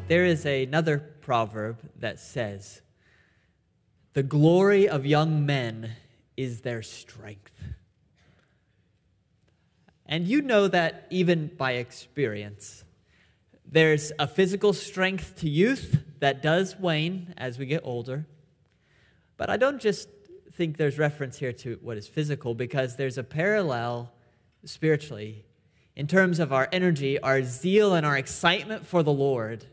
there is another proverb that says, "The glory of young men is their strength." And you know that even by experience. There's a physical strength to youth that does wane as we get older. But I don't just think there's reference here to what is physical, because there's a parallel spiritually in terms of our energy, our zeal, and our excitement for the Lord.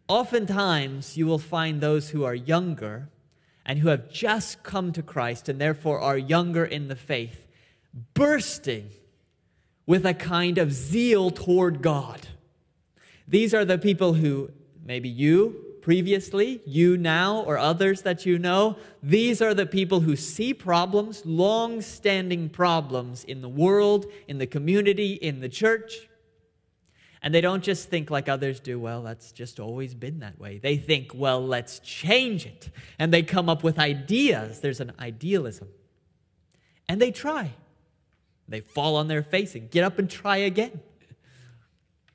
Oftentimes, you will find those who are younger and who have just come to Christ and therefore are younger in the faith, bursting with a kind of zeal toward God. These are the people who, maybe you previously, you now, or others that you know, these are the people who see problems, long-standing problems in the world, in the community, in the church, and they don't just think like others do, well, that's just always been that way. They think, well, let's change it. And they come up with ideas. There's an idealism. And they try. They fall on their face and get up and try again.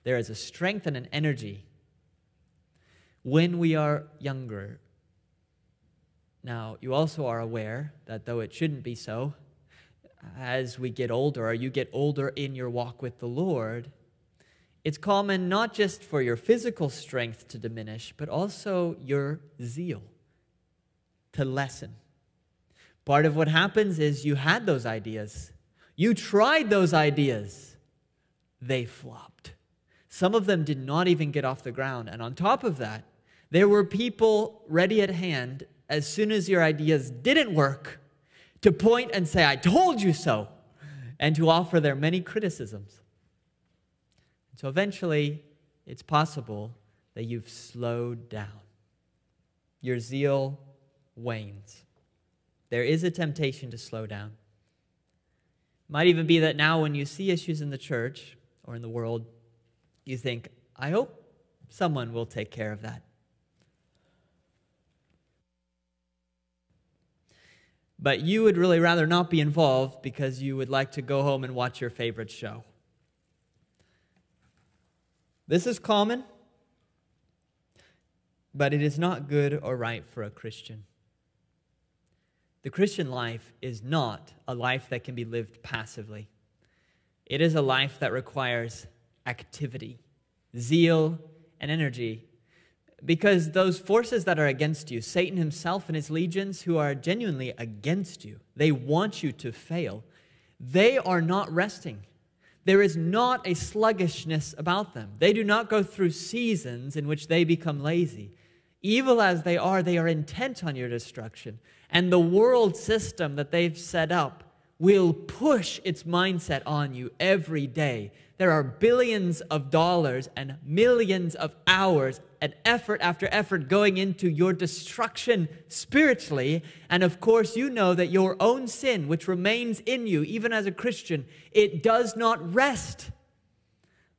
There is a strength and an energy when we are younger. Now, you also are aware that though it shouldn't be so, as we get older, or you get older in your walk with the Lord, it's common not just for your physical strength to diminish, but also your zeal to lessen. Part of what happens is you had those ideas. You tried those ideas. They flopped. Some of them did not even get off the ground. And on top of that, there were people ready at hand as soon as your ideas didn't work to point and say, "I told you so," and to offer their many criticisms. So eventually, it's possible that you've slowed down. Your zeal wanes. There is a temptation to slow down. Might even be that now when you see issues in the church or in the world, you think, I hope someone will take care of that. But you would really rather not be involved because you would like to go home and watch your favorite show. This is common, but it is not good or right for a Christian. The Christian life is not a life that can be lived passively. It is a life that requires activity, zeal, and energy. Because those forces that are against you, Satan himself and his legions who are genuinely against you, they want you to fail. They are not resting. There is not a sluggishness about them. They do not go through seasons in which they become lazy. Evil as they are intent on your destruction. And the world system that they've set up will push its mindset on you every day. There are billions of dollars and millions of hours and effort after effort going into your destruction spiritually. And of course, you know that your own sin, which remains in you, even as a Christian, it does not rest.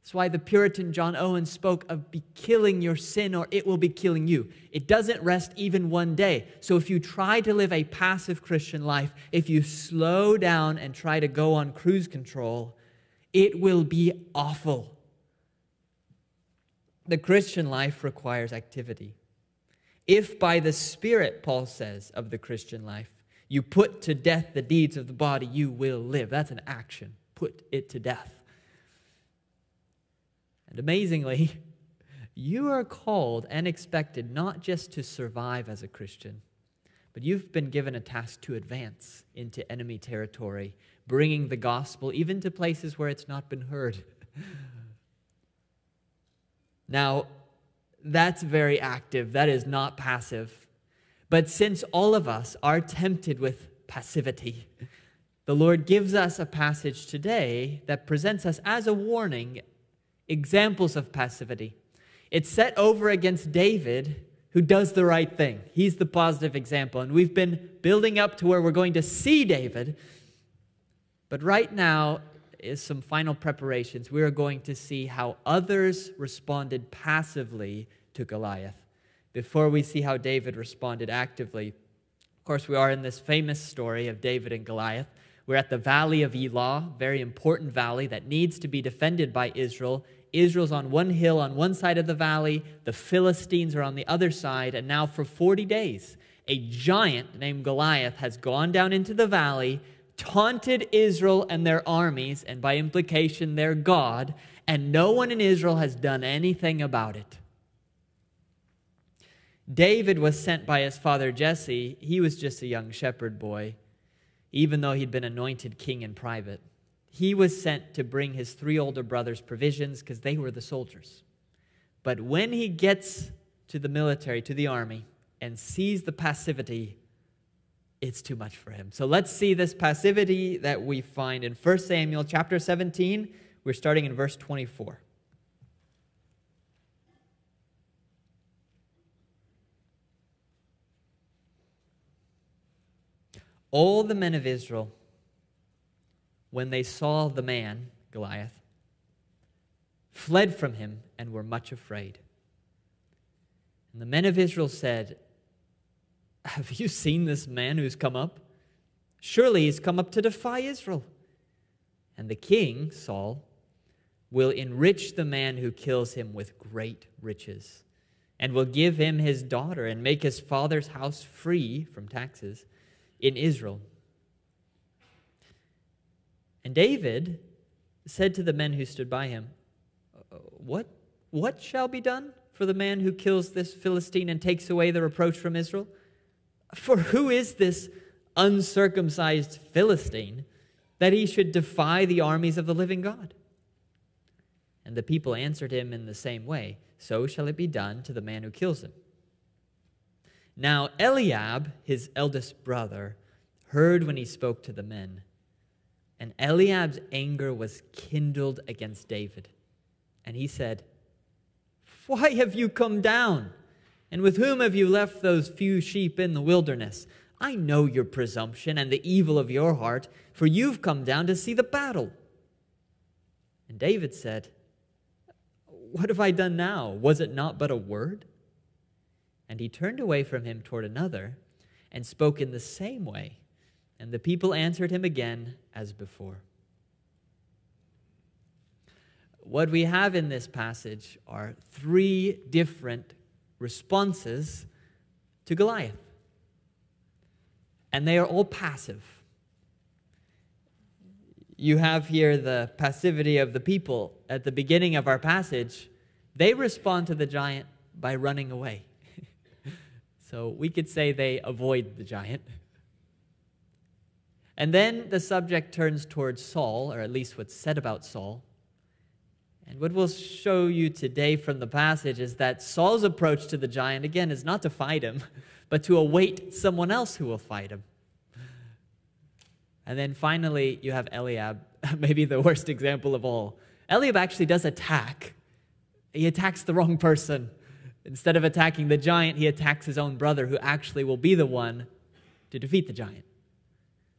That's why the Puritan John Owen spoke of be killing your sin or it will be killing you. It doesn't rest even one day. So if you try to live a passive Christian life, if you slow down and try to go on cruise control, it will be awful. The Christian life requires activity. If by the Spirit, Paul says, of the Christian life, you put to death the deeds of the body, you will live. That's an action. Put it to death. And amazingly, you are called and expected not just to survive as a Christian, but you've been given a task to advance into enemy territory, bringing the gospel even to places where it's not been heard. Now, that's very active. That is not passive. But since all of us are tempted with passivity, the Lord gives us a passage today that presents us as a warning, examples of passivity. It's set over against David, who does the right thing. He's the positive example. And we've been building up to where we're going to see David. But right now is some final preparations. We are going to see how others responded passively to Goliath before we see how David responded actively. Of course, we are in this famous story of David and Goliath, We're at the Valley of Elah, very important valley that needs to be defended by Israel. Israel's on one hill on one side of the valley. The Philistines are on the other side. And now for 40 days, a giant named Goliath has gone down into the valley, taunted Israel and their armies, and by implication their God, and no one in Israel has done anything about it. David was sent by his father Jesse. He was just a young shepherd boy, even though he'd been anointed king in private. He was sent to bring his 3 older brothers provisions because they were the soldiers. But when he gets to the military, to the army, and sees the passivity, it's too much for him. So let's see this passivity that we find in 1 Samuel chapter 17. We're starting in verse 24. All the men of Israel, when they saw the man, Goliath, fled from him and were much afraid. And the men of Israel said, "Have you seen this man who's come up? Surely he's come up to defy Israel. And the king, Saul, will enrich the man who kills him with great riches, and will give him his daughter and make his father's house free from taxes in Israel." And David said to the men who stood by him, What shall be done for the man who kills this Philistine and takes away the reproach from Israel? For who is this uncircumcised Philistine that he should defy the armies of the living God? And the people answered him in the same way, "So shall it be done to the man who kills him." Now Eliab, his eldest brother, heard when he spoke to the men. And Eliab's anger was kindled against David. And he said, "Why have you come down? And with whom have you left those few sheep in the wilderness? I know your presumption and the evil of your heart, for you've come down to see the battle." And David said, "What have I done now? Was it not but a word?" And he turned away from him toward another and spoke in the same way. And the people answered him again as before. What we have in this passage are 3 different responses to Goliath. And they are all passive. You have here the passivity of the people at the beginning of our passage. They respond to the giant by running away. So we could say they avoid the giant. And then the subject turns towards Saul, or at least what's said about Saul. And what we'll show you today from the passage is that Saul's approach to the giant, again, is not to fight him, but to await someone else who will fight him. And then finally, you have Eliab, maybe the worst example of all. Eliab actually does attack. He attacks the wrong person. Instead of attacking the giant, he attacks his own brother, who actually will be the one to defeat the giant.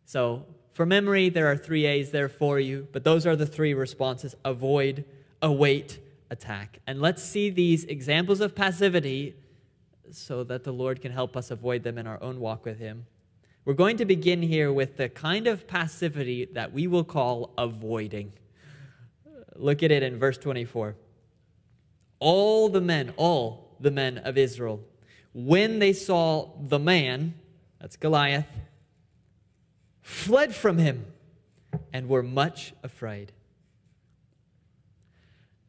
So, for memory, there are 3 A's there for you, but those are the 3 responses: avoid, await, attack. And let's see these examples of passivity so that the Lord can help us avoid them in our own walk with Him. We're going to begin here with the kind of passivity that we will call avoiding. Look at it in verse 24. All the men of Israel, when they saw the man, that's Goliath, fled from him and were much afraid.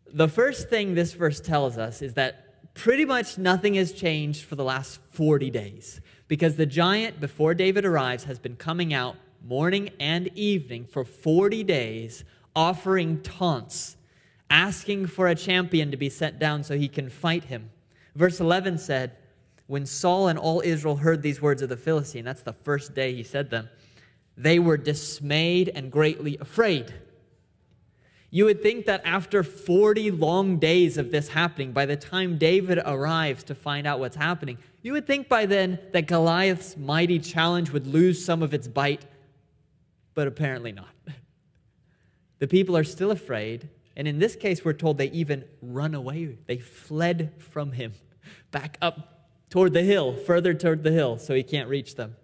The first thing this verse tells us is that pretty much nothing has changed for the last 40 days, because the giant, before David arrives, has been coming out morning and evening for 40 days, offering taunts, asking for a champion to be sent down so he can fight him. Verse 11 said, when Saul and all Israel heard these words of the Philistine, that's the first day he said them, they were dismayed and greatly afraid. You would think that after 40 long days of this happening, by the time David arrives to find out what's happening, you would think by then that Goliath's mighty challenge would lose some of its bite, but apparently not. The people are still afraid, and in this case we're told they even run away. They fled from him, back up toward the hill, further toward the hill, so he can't reach them.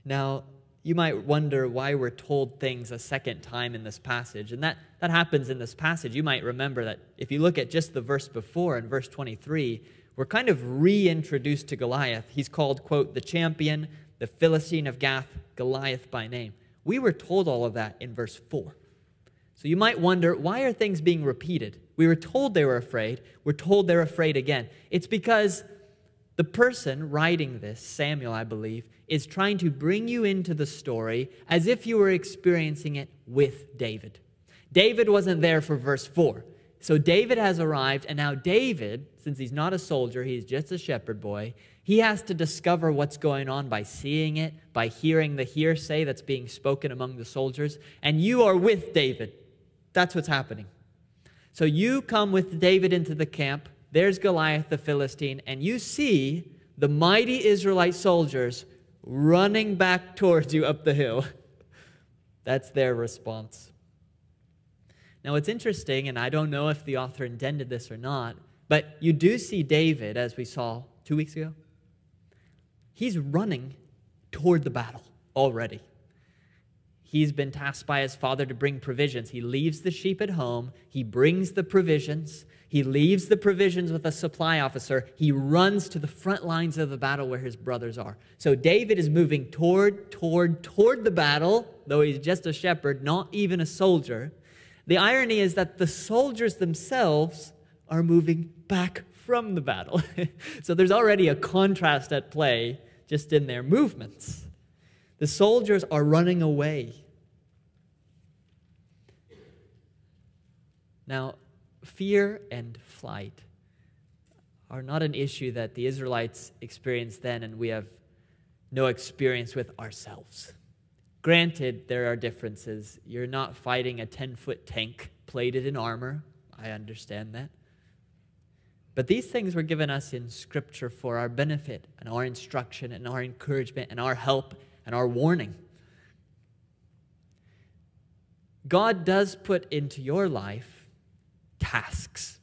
Now, you might wonder why we're told things a second time in this passage. And that happens in this passage. You might remember that if you look at just the verse before, in verse 23, we're kind of reintroduced to Goliath. He's called, quote, the champion, the Philistine of Gath, Goliath by name. We were told all of that in verse 4. So you might wonder, why are things being repeated? We were told they were afraid. We're told they're afraid again. It's because the person writing this, Samuel, I believe, is trying to bring you into the story as if you were experiencing it with David. David wasn't there for verse 4. So David has arrived, and now David, since he's not a soldier, he's just a shepherd boy, he has to discover what's going on by seeing it, by hearing the hearsay that's being spoken among the soldiers, and you are with David. That's what's happening. So you come with David into the camp. There's Goliath the Philistine, and you see the mighty Israelite soldiers running back towards you up the hill. That's their response. Now, it's interesting, and I don't know if the author intended this or not, but you do see David, as we saw 2 weeks ago. He's running toward the battle already. He's been tasked by his father to bring provisions. He leaves the sheep at home. He brings the provisions. He leaves the provisions with a supply officer. He runs to the front lines of the battle where his brothers are. So David is moving toward the battle, though he's just a shepherd, not even a soldier. The irony is that the soldiers themselves are moving back from the battle. So there's already a contrast at play just in their movements. The soldiers are running away. Now, fear and flight are not an issue that the Israelites experienced then and we have no experience with ourselves. Granted, there are differences. You're not fighting a 10-foot tank plated in armor. I understand that. But these things were given us in Scripture for our benefit and our instruction and our encouragement and our help and our warning. God does put into your life tasks,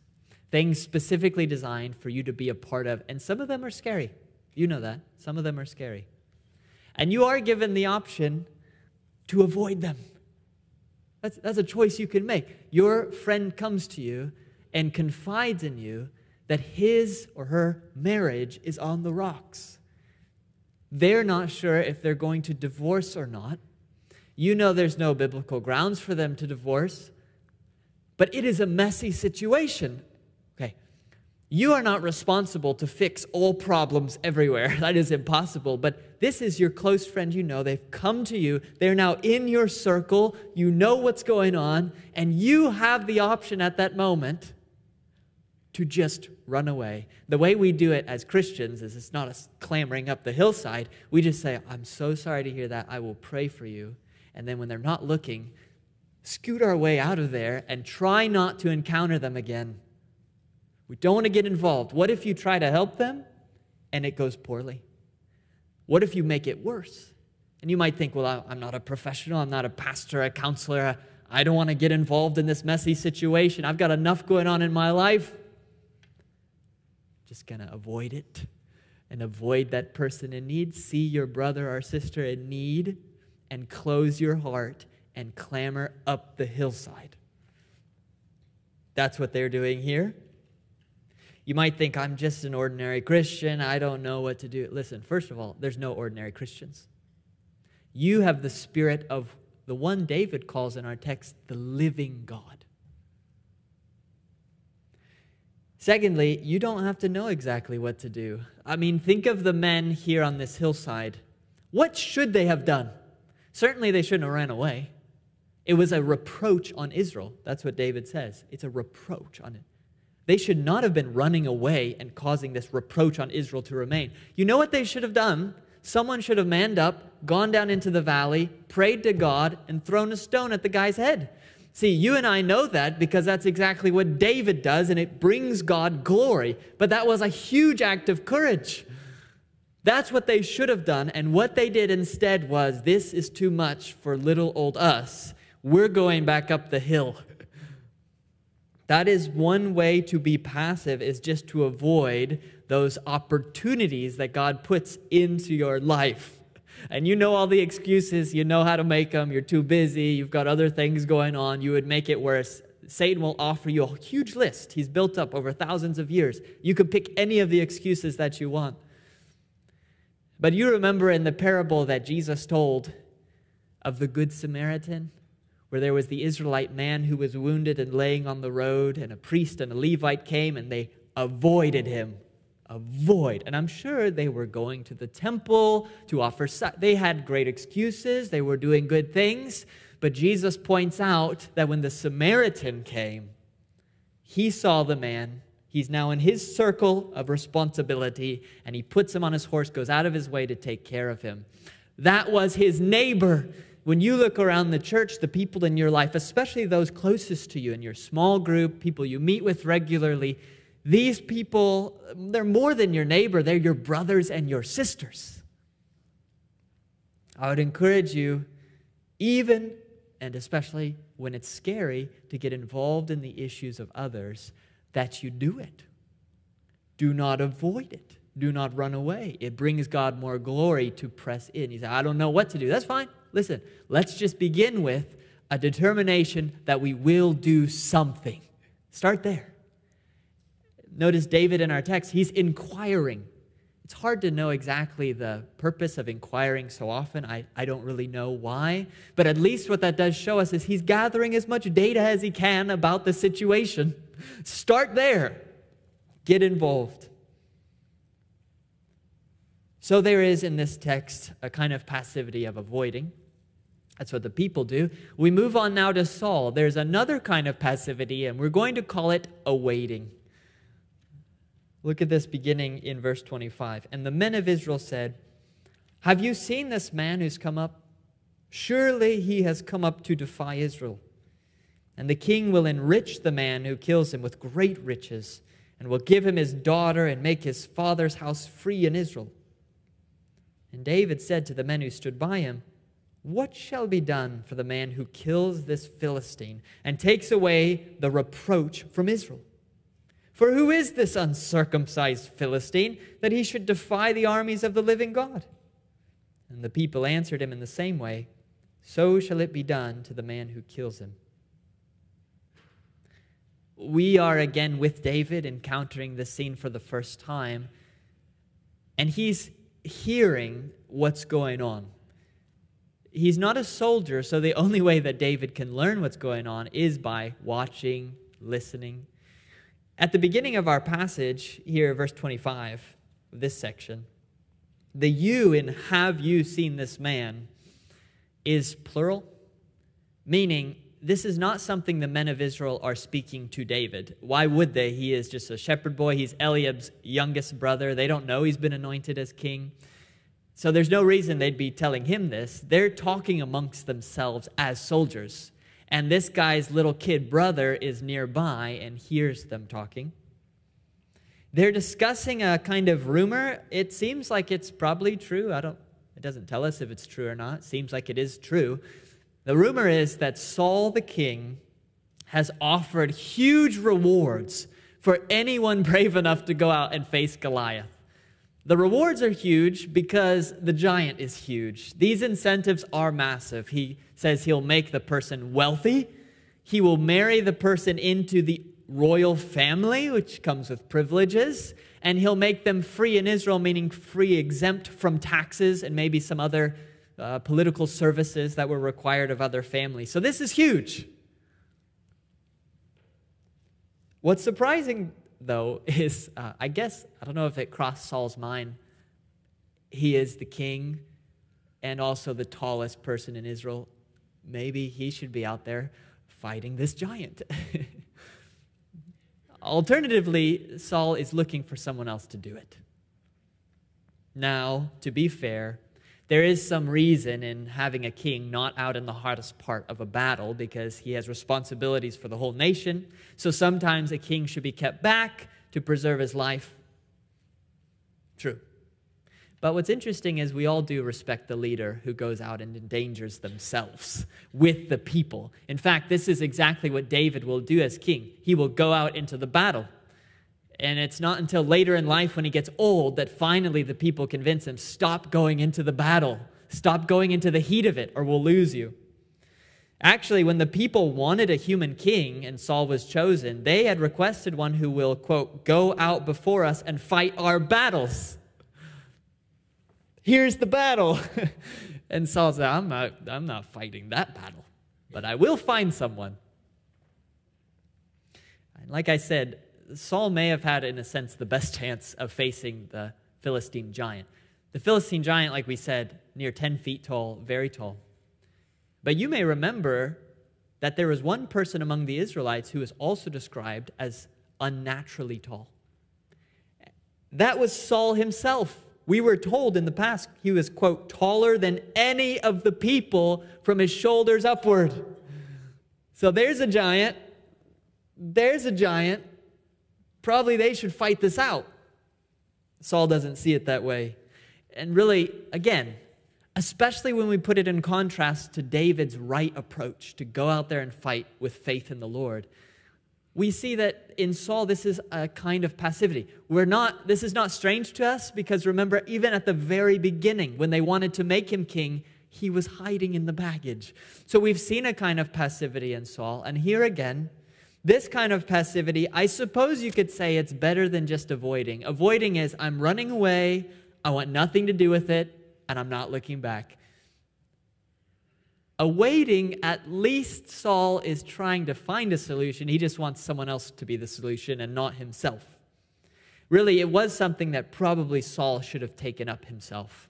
things specifically designed for you to be a part of, and some of them are scary. You know that. Some of them are scary. And you are given the option to avoid them. That's a choice you can make. Your friend comes to you and confides in you that his or her marriage is on the rocks. They're not sure if they're going to divorce or not. You know there's no biblical grounds for them to divorce, but it is a messy situation. Okay, you are not responsible to fix all problems everywhere. That is impossible, but this is your close friend you know. They've come to you. They're now in your circle. You know what's going on, and you have the option at that moment to just run away. The way we do it as Christians is it's not us clambering up the hillside. We just say, I'm so sorry to hear that. I will pray for you. And then when they're not looking, scoot our way out of there and try not to encounter them again. We don't want to get involved. What if you try to help them and it goes poorly? What if you make it worse? And you might think, well, I'm not a professional. I'm not a pastor, a counselor. I don't want to get involved in this messy situation. I've got enough going on in my life. Just going to avoid it and avoid that person in need. See your brother or sister in need and close your heart and clamber up the hillside. That's what they're doing here. You might think, I'm just an ordinary Christian. I don't know what to do. Listen, first of all, there's no ordinary Christians. You have the spirit of the one David calls in our text, the living God. Secondly, you don't have to know exactly what to do. I mean, think of the men here on this hillside. What should they have done? Certainly they shouldn't have ran away. It was a reproach on Israel. That's what David says. It's a reproach on it. They should not have been running away and causing this reproach on Israel to remain. You know what they should have done? Someone should have manned up, gone down into the valley, prayed to God, and thrown a stone at the guy's head. See, you and I know that because that's exactly what David does, and it brings God glory. But that was a huge act of courage. That's what they should have done, and what they did instead was, this is too much for little old us. We're going back up the hill. That is one way to be passive, is just to avoid those opportunities that God puts into your life. and you know all the excuses, you know how to make them, you're too busy, you've got other things going on, you would make it worse. Satan will offer you a huge list he's built up over thousands of years. You could pick any of the excuses that you want. But you remember in the parable that Jesus told of the Good Samaritan, where there was the Israelite man who was wounded and laying on the road, and a priest and a Levite came and they avoided him. And I'm sure they were going to the temple to offer. They had great excuses. They were doing good things. But Jesus points out that when the Samaritan came, he saw the man. He's now in his circle of responsibility, and he puts him on his horse, goes out of his way to take care of him. That was his neighbor. When you look around the church, the people in your life, especially those closest to you in your small group, people you meet with regularly, these people, they're more than your neighbor. They're your brothers and your sisters. I would encourage you, even and especially when it's scary, to get involved in the issues of others, that you do it. Do not avoid it. Do not run away. It brings God more glory to press in. He said, I don't know what to do. That's fine. Listen, let's just begin with a determination that we will do something. Start there. Notice David in our text, he's inquiring. It's hard to know exactly the purpose of inquiring so often. I don't really know why. But at least what that does show us is he's gathering as much data as he can about the situation. Start there. Get involved. So there is in this text a kind of passivity of avoiding. That's what the people do. We move on now to Saul. There's another kind of passivity, and we're going to call it awaiting. Look at this beginning in verse 25. And the men of Israel said, have you seen this man who's come up? Surely he has come up to defy Israel. And the king will enrich the man who kills him with great riches, and will give him his daughter and make his father's house free in Israel. And David said to the men who stood by him, what shall be done for the man who kills this Philistine and takes away the reproach from Israel? For who is this uncircumcised Philistine that he should defy the armies of the living God? And the people answered him in the same way, so shall it be done to the man who kills him. We are again with David encountering this scene for the first time, and he's hearing what's going on. He's not a soldier, so the only way that David can learn what's going on is by watching, listening. At the beginning of our passage here, verse 25, this section, the you in have you seen this man is plural, meaning this is not something the men of Israel are speaking to David. Why would they? He is just a shepherd boy. He's Eliab's youngest brother. They don't know he's been anointed as king. So there's no reason they'd be telling him this. They're talking amongst themselves as soldiers. And this guy's little kid brother is nearby and hears them talking. They're discussing a kind of rumor. It seems like it's probably true. It doesn't tell us if it's true or not. It seems like it is true. The rumor is that Saul the king has offered huge rewards for anyone brave enough to go out and face Goliath. The rewards are huge because the giant is huge. These incentives are massive. He says he'll make the person wealthy. He will marry the person into the royal family, which comes with privileges. And he'll make them free in Israel, meaning free, exempt from taxes and maybe some other political services that were required of other families. So this is huge. What's surprising, though, is, I don't know if it crossed Saul's mind. He is the king and also the tallest person in Israel. Maybe he should be out there fighting this giant. Alternatively, Saul is looking for someone else to do it. Now, to be fair, there is some reason in having a king not out in the hardest part of a battle because he has responsibilities for the whole nation. So sometimes a king should be kept back to preserve his life. True. But what's interesting is we all do respect the leader who goes out and endangers themselves with the people. In fact, this is exactly what David will do as king. He will go out into the battle. And it's not until later in life when he gets old that finally the people convince him, stop going into the battle. stop going into the heat of it or we'll lose you. Actually, when the people wanted a human king and Saul was chosen, they had requested one who will, quote, go out before us and fight our battles. Here's the battle. And Saul said, I'm not fighting that battle, but I will find someone. And like I said, Saul may have had, in a sense, the best chance of facing the Philistine giant. The Philistine giant, like we said, near 10 feet tall, very tall. But you may remember that there was one person among the Israelites who is also described as unnaturally tall. That was Saul himself. We were told in the past he was, quote, taller than any of the people from his shoulders upward. So there's a giant. There's a giant. Probably they should fight this out. Saul doesn't see it that way. And really, again, especially when we put it in contrast to David's right approach to go out there and fight with faith in the Lord, we see that in Saul, this is a kind of passivity. This is not strange to us because remember, even at the very beginning, when they wanted to make him king, he was hiding in the baggage. So we've seen a kind of passivity in Saul. And here again, this kind of passivity, I suppose you could say it's better than just avoiding. Avoiding is, I'm running away, I want nothing to do with it, and I'm not looking back. Awaiting, at least Saul is trying to find a solution. He just wants someone else to be the solution and not himself. Really, it was something that probably Saul should have taken up himself.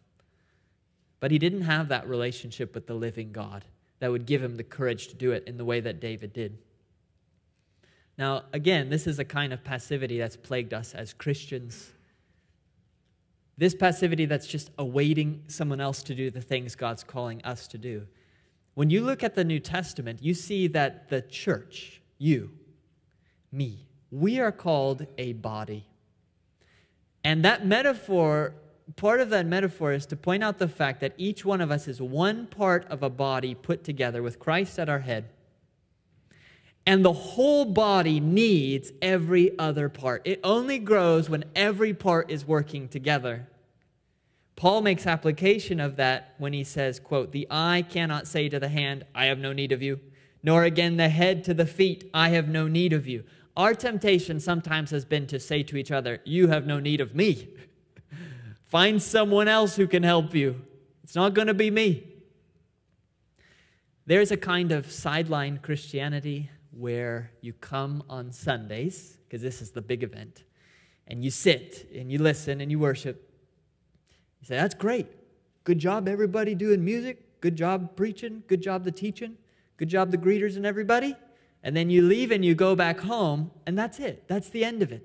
But he didn't have that relationship with the living God that would give him the courage to do it in the way that David did. Now, again, this is a kind of passivity that's plagued us as Christians. This passivity that's just awaiting someone else to do the things God's calling us to do. When you look at the New Testament, you see that the church, you, me, we are called a body. And that metaphor, part of that metaphor is to point out the fact that each one of us is one part of a body put together with Christ at our head. And the whole body needs every other part. It only grows when every part is working together. Paul makes application of that when he says, quote, the eye cannot say to the hand, I have no need of you, nor again the head to the feet, I have no need of you. Our temptation sometimes has been to say to each other, you have no need of me. Find someone else who can help you. It's not going to be me. There's a kind of sideline Christianity where you come on Sundays, because this is the big event, and you sit and you listen and you worship. You say, that's great. Good job, everybody doing music. Good job preaching. Good job the teaching. Good job the greeters and everybody. And then you leave and you go back home, and that's it. That's the end of it.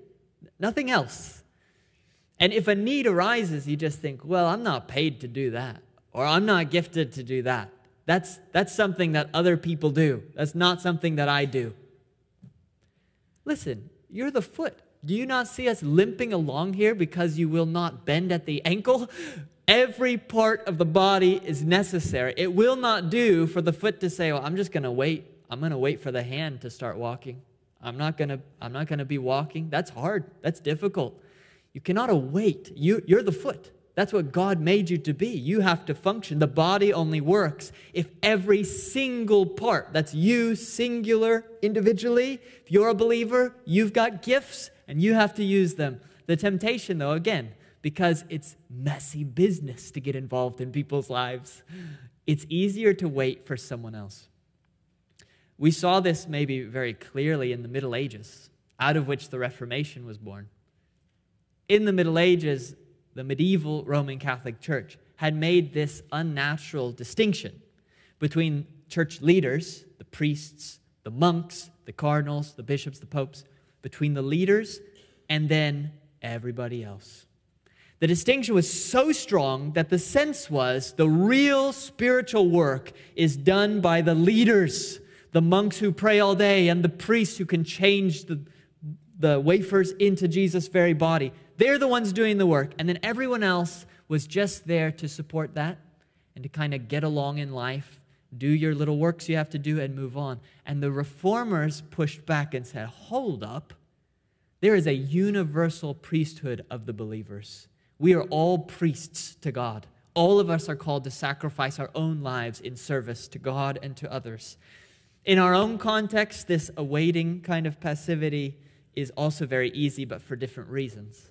Nothing else. And if a need arises, you just think, well, I'm not paid to do that, or I'm not gifted to do that. That's something that other people do. That's not something that I do. Listen, you're the foot. Do you not see us limping along here because you will not bend at the ankle? Every part of the body is necessary. It will not do for the foot to say, well, I'm just going to wait. I'm going to wait for the hand to start walking. I'm not going to be walking. That's hard. That's difficult. You cannot await. You're the foot. That's what God made you to be. You have to function. The body only works if every single part, that's you, singular, individually. If you're a believer, you've got gifts and you have to use them. The temptation, though, again, because it's messy business to get involved in people's lives, it's easier to wait for someone else. We saw this maybe very clearly in the Middle Ages, out of which the Reformation was born. In the Middle Ages, the medieval Roman Catholic Church had made this unnatural distinction between church leaders, the priests, the monks, the cardinals, the bishops, the popes, between the leaders and then everybody else. The distinction was so strong that the sense was the real spiritual work is done by the leaders, the monks who pray all day and the priests who can change the wafers into Jesus' very body. They're the ones doing the work. And then everyone else was just there to support that and to kind of get along in life, do your little works you have to do, and move on. And the reformers pushed back and said, hold up. There is a universal priesthood of the believers. We are all priests to God. All of us are called to sacrifice our own lives in service to God and to others. In our own context, this awaiting kind of passivity is also very easy, but for different reasons.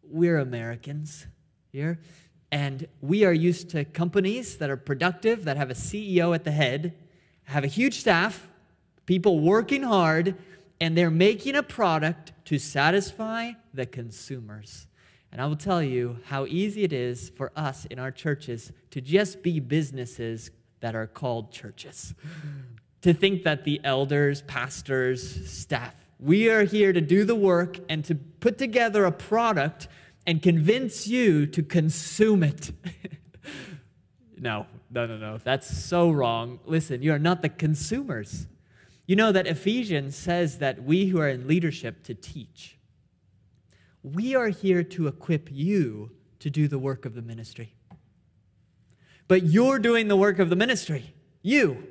We're Americans here, and we are used to companies that are productive, that have a CEO at the head, have a huge staff, people working hard, and they're making a product to satisfy the consumers. And I will tell you how easy it is for us in our churches to just be businesses that are called churches. To think that the elders, pastors, staff, we are here to do the work and to put together a product and convince you to consume it. No. That's so wrong. Listen, you are not the consumers. You know that Ephesians says that we who are in leadership to teach. We are here to equip you to do the work of the ministry. But you're doing the work of the ministry. You.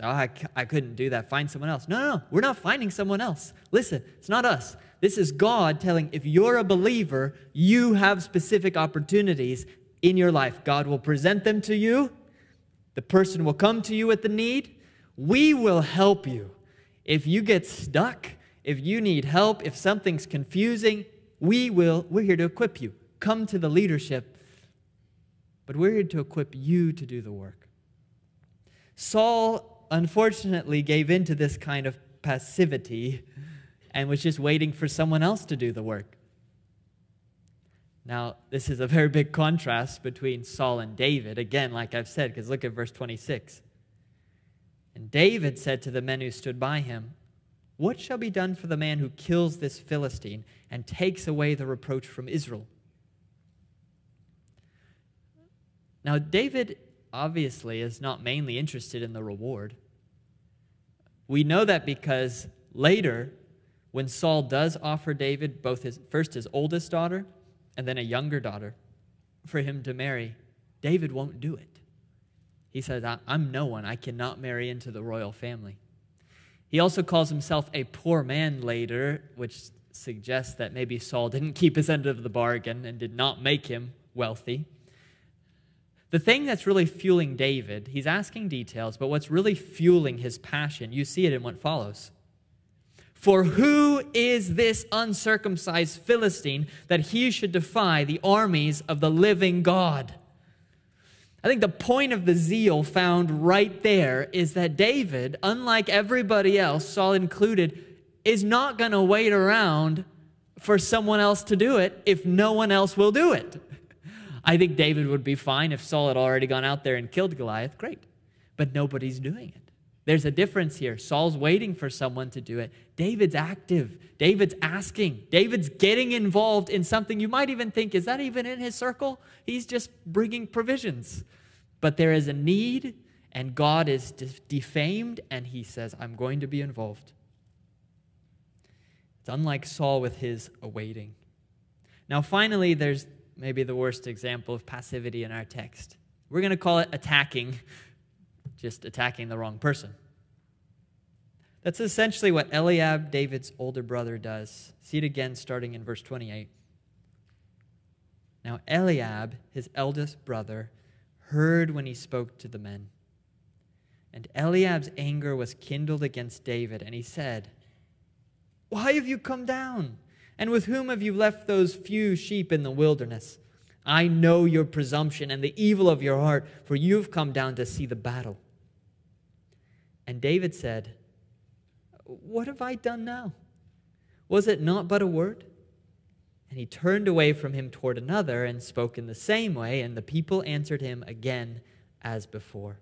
Oh, I couldn't do that. Find someone else. No. We're not finding someone else. Listen, it's not us. This is God telling, if you're a believer, you have specific opportunities in your life. God will present them to you. The person will come to you with the need. We will help you. If you get stuck, if you need help, if something's confusing, we're here to equip you. Come to the leadership, but we're here to equip you to do the work. Saul, unfortunately, gave in to this kind of passivity and was just waiting for someone else to do the work. Now, this is a very big contrast between Saul and David. Again, like I've said, because look at verse 26. And David said to the men who stood by him, "What shall be done for the man who kills this Philistine and takes away the reproach from Israel?" Now, David obviously is not mainly interested in the reward. We know that because later, when Saul does offer David both first his oldest daughter and then a younger daughter for him to marry, David won't do it. He says, I'm no one. I cannot marry into the royal family. He also calls himself a poor man later, which suggests that maybe Saul didn't keep his end of the bargain and did not make him wealthy. The thing that's really fueling David, he's asking details, but what's really fueling his passion, you see it in what follows. For who is this uncircumcised Philistine that he should defy the armies of the living God? I think the point of the zeal found right there is that David, unlike everybody else, Saul included, is not going to wait around for someone else to do it if no one else will do it. I think David would be fine if Saul had already gone out there and killed Goliath. Great. But nobody's doing it. There's a difference here. Saul's waiting for someone to do it. David's active. David's asking. David's getting involved in something you might even think, is that even in his circle? He's just bringing provisions. But there is a need, and God is defamed, and he says, I'm going to be involved. It's unlike Saul with his awaiting. Now, finally, there's maybe the worst example of passivity in our text. We're going to call it attacking, just attacking the wrong person. That's essentially what Eliab, David's older brother, does. See it again starting in verse 28. Now Eliab, his eldest brother, heard when he spoke to the men. And Eliab's anger was kindled against David, and he said, Why have you come down? And with whom have you left those few sheep in the wilderness? I know your presumption and the evil of your heart, for you have come down to see the battle. And David said, What have I done now? Was it not but a word? And he turned away from him toward another and spoke in the same way, and the people answered him again as before.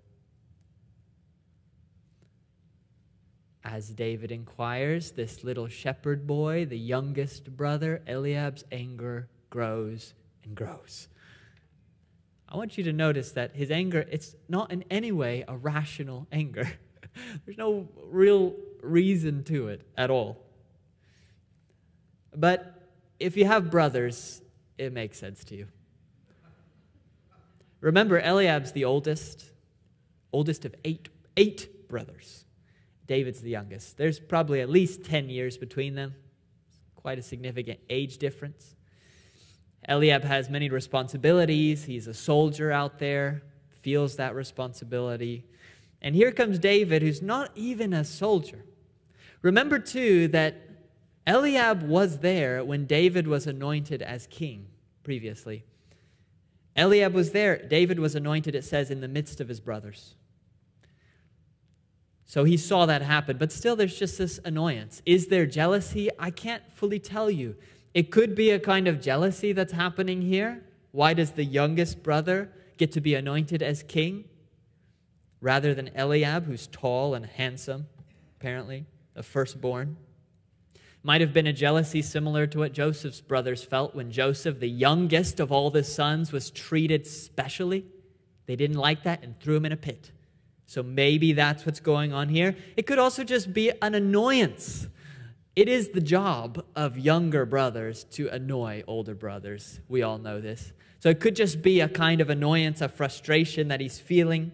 As David inquires, this little shepherd boy, the youngest brother, Eliab's anger grows and grows. I want you to notice that his anger, it's not in any way a rational anger. There's no real reason to it at all. But if you have brothers, it makes sense to you. Remember, Eliab's the oldest of eight brothers. David's the youngest. There's probably at least 10 years between them. Quite a significant age difference. Eliab has many responsibilities. He's a soldier out there, feels that responsibility. And here comes David, who's not even a soldier. Remember, too, that Eliab was there when David was anointed as king previously. Eliab was there. David was anointed, it says, in the midst of his brothers. So he saw that happen. But still, there's just this annoyance. Is there jealousy? I can't fully tell you. It could be a kind of jealousy that's happening here. Why does the youngest brother get to be anointed as king rather than Eliab, who's tall and handsome, apparently, the firstborn? Might have been a jealousy similar to what Joseph's brothers felt when Joseph, the youngest of all the sons, was treated specially. They didn't like that and threw him in a pit. So maybe that's what's going on here. It could also just be an annoyance. It is the job of younger brothers to annoy older brothers. We all know this. So it could just be a kind of annoyance, a frustration that he's feeling.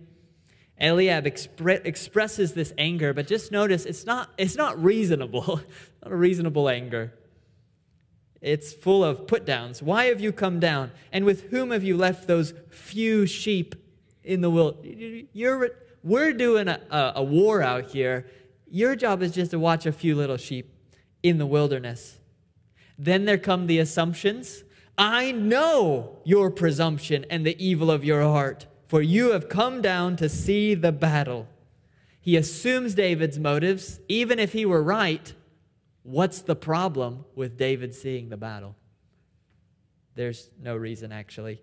Eliab expresses this anger, but just notice it's not reasonable. Not a reasonable anger. It's full of put-downs. Why have you come down? And with whom have you left those few sheep in the wilderness? We're doing a war out here. Your job is just to watch a few little sheep in the wilderness. Then there come the assumptions. I know your presumption and the evil of your heart, for you have come down to see the battle. He assumes David's motives. Even if he were right, what's the problem with David seeing the battle? There's no reason, actually.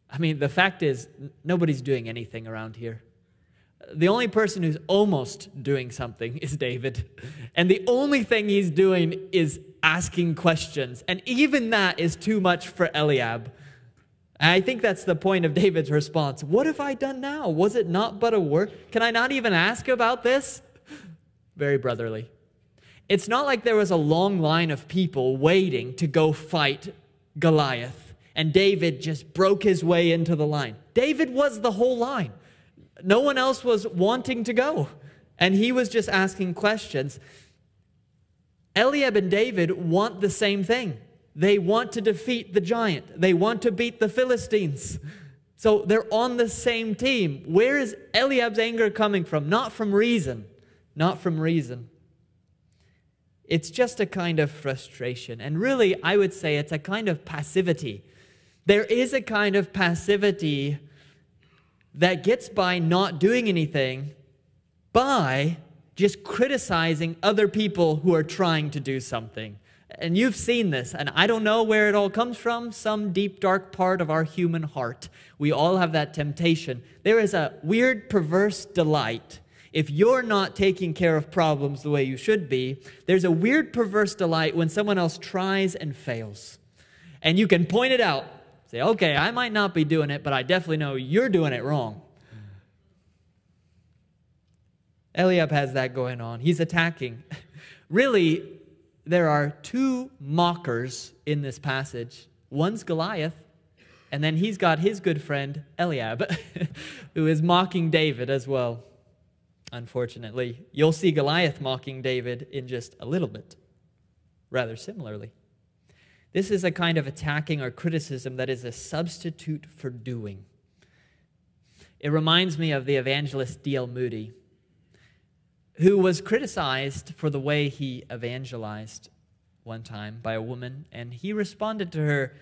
I mean, the fact is, nobody's doing anything around here. The only person who's almost doing something is David. And the only thing he's doing is asking questions. And even that is too much for Eliab. And I think that's the point of David's response. What have I done now? Was it not but a word? Can I not even ask about this? Very brotherly. It's not like there was a long line of people waiting to go fight Goliath, and David just broke his way into the line. David was the whole line. No one else was wanting to go, and he was just asking questions. Eliab and David want the same thing. They want to defeat the giant. They want to beat the Philistines. So they're on the same team. Where is Eliab's anger coming from? Not from reason. Not from reason. It's just a kind of frustration. And really, I would say it's a kind of passivity. There is a kind of passivity that gets by not doing anything by just criticizing other people who are trying to do something. And you've seen this, and I don't know where it all comes from, some deep, dark part of our human heart. We all have that temptation. There is a weird, perverse delight. If you're not taking care of problems the way you should be, there's a weird, perverse delight when someone else tries and fails. And you can point it out. Say, okay, I might not be doing it, but I definitely know you're doing it wrong. Eliab has that going on. He's attacking. Really, there are two mockers in this passage. One's Goliath, and then he's got his good friend Eliab, who is mocking David as well. Unfortunately, you'll see Goliath mocking David in just a little bit, rather similarly. This is a kind of attacking or criticism that is a substitute for doing. It reminds me of the evangelist D.L. Moody, who was criticized for the way he evangelized one time by a woman, and he responded to her,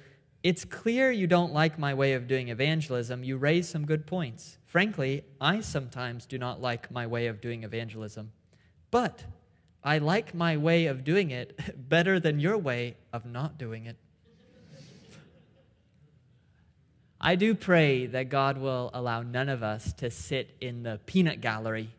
"It's clear you don't like my way of doing evangelism. You raise some good points. Frankly, I sometimes do not like my way of doing evangelism, but I like my way of doing it better than your way of not doing it." I do pray that God will allow none of us to sit in the peanut gallery,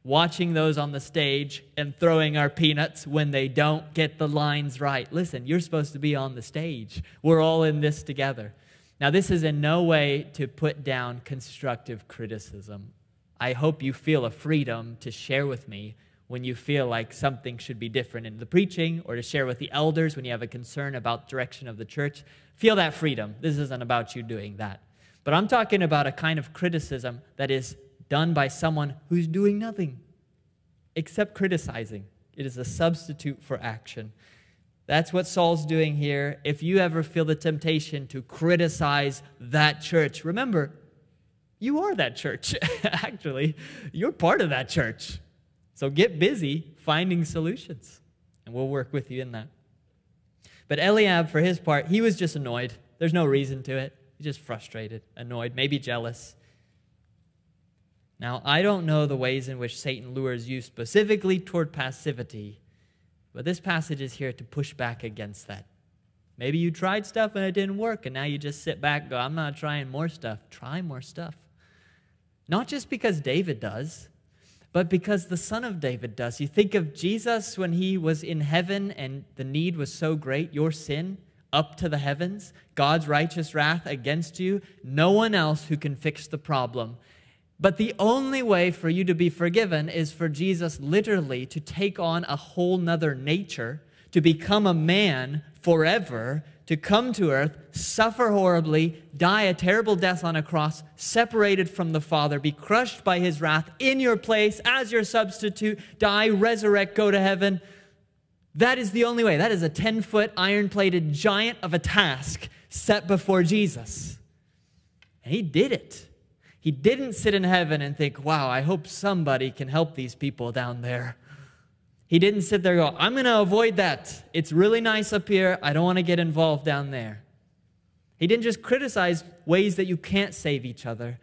watching those on the stage and throwing our peanuts when they don't get the lines right. Listen, you're supposed to be on the stage. We're all in this together. Now, this is in no way to put down constructive criticism. I hope you feel a freedom to share with me when you feel like something should be different in the preaching, or to share with the elders when you have a concern about direction of the church. Feel that freedom. This isn't about you doing that. But I'm talking about a kind of criticism that is done by someone who's doing nothing except criticizing. It is a substitute for action. That's what Saul's doing here. If you ever feel the temptation to criticize that church, remember, you are that church. Actually, you're part of that church. So get busy finding solutions, and we'll work with you in that. But Eliab, for his part, he was just annoyed. There's no reason to it. He's just frustrated, annoyed, maybe jealous. Now, I don't know the ways in which Satan lures you specifically toward passivity, but this passage is here to push back against that. Maybe you tried stuff and it didn't work, and now you just sit back and go, I'm not trying more stuff. Try more stuff. Not just because David does, but because the Son of David does. You think of Jesus when he was in heaven and the need was so great, your sin up to the heavens, God's righteous wrath against you, no one else who can fix the problem. But the only way for you to be forgiven is for Jesus literally to take on a whole nother nature, to become a man forever, to come to earth, suffer horribly, die a terrible death on a cross, separated from the Father, be crushed by his wrath in your place as your substitute, die, resurrect, go to heaven. That is the only way. That is a 10-foot iron-plated giant of a task set before Jesus. And he did it. He didn't sit in heaven and think, wow, I hope somebody can help these people down there. He didn't sit there and go, I'm going to avoid that. It's really nice up here. I don't want to get involved down there. He didn't just criticize ways that you can't save each other.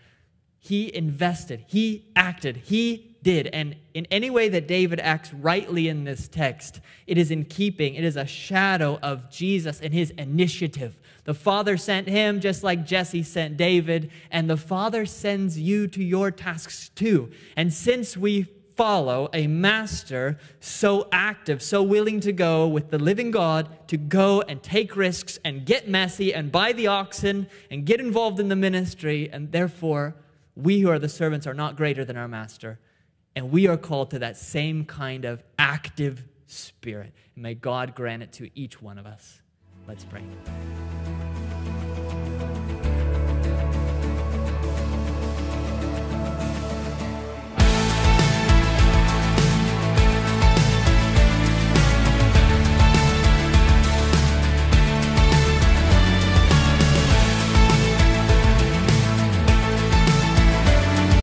He invested. He acted. He did. And in any way that David acts rightly in this text, it is in keeping. It is a shadow of Jesus and his initiative. The Father sent him just like Jesse sent David, and the Father sends you to your tasks too. And since we follow a master so active, so willing to go with the living God, to go and take risks and get messy and buy the oxen and get involved in the ministry, and therefore we who are the servants are not greater than our master. And we are called to that same kind of active spirit. And may God grant it to each one of us. Let's pray.